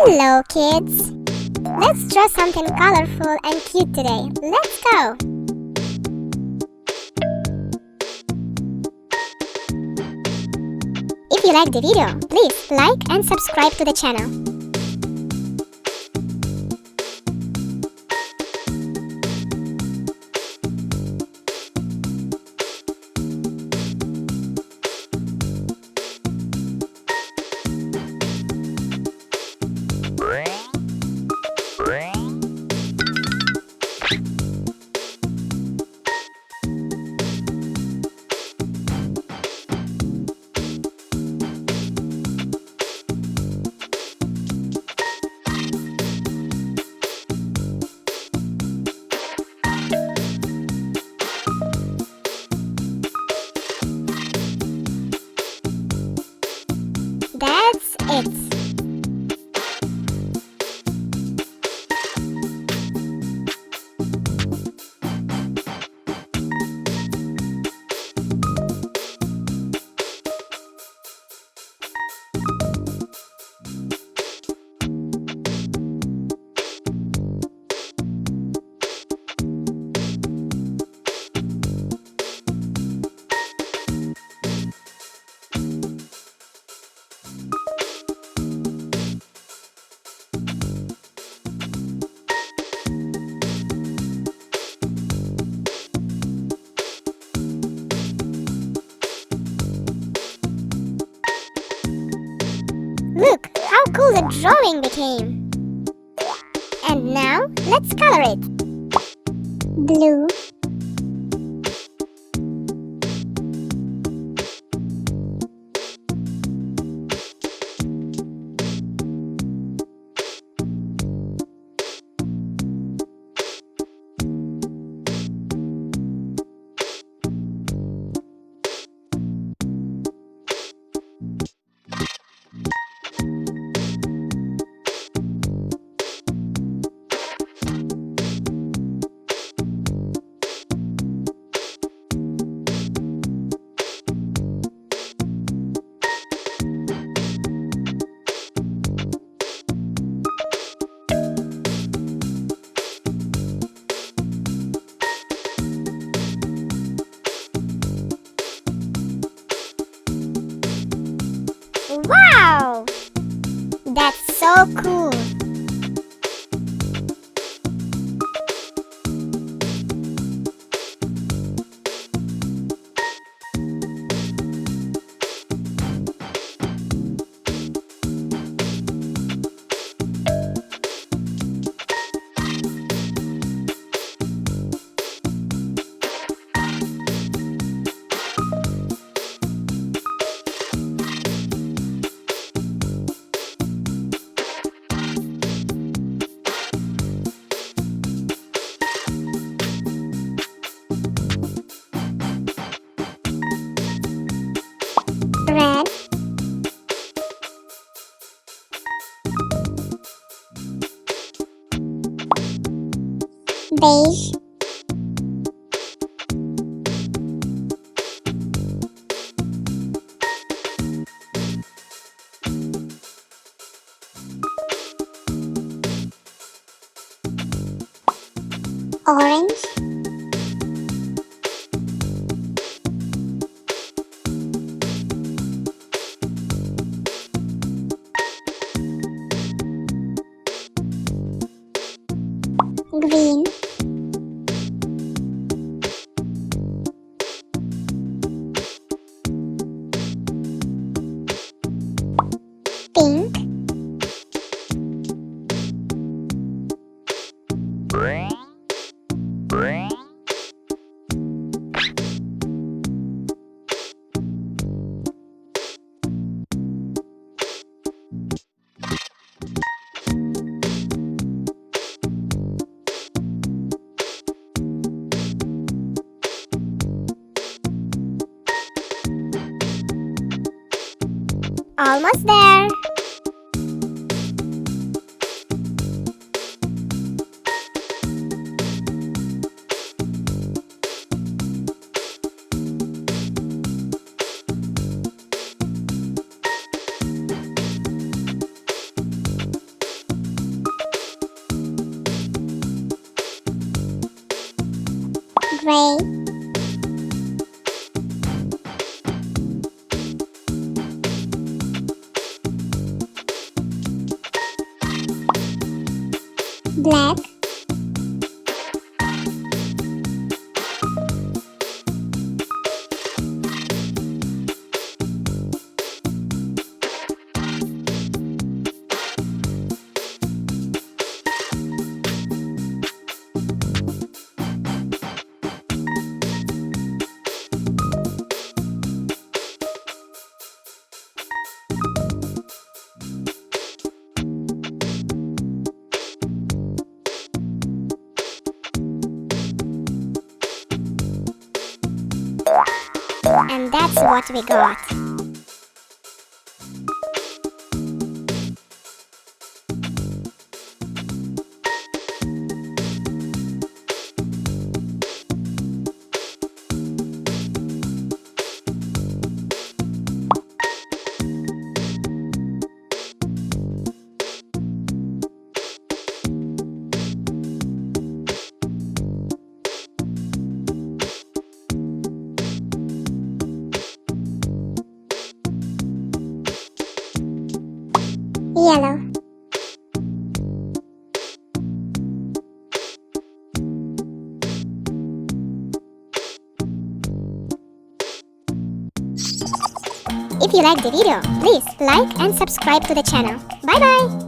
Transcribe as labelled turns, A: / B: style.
A: Hello kids! Let's draw something colorful and cute today. Let's go! If you like the video, please like and subscribe to the channel. That's it. Look how cool the drawing became! And now, let's color it! Blue, wow! That's so cool! Red, beige, orange, green, pink, almost there! black, and that's what we got. Yellow, if you liked the video, please like and subscribe to the channel. Bye bye!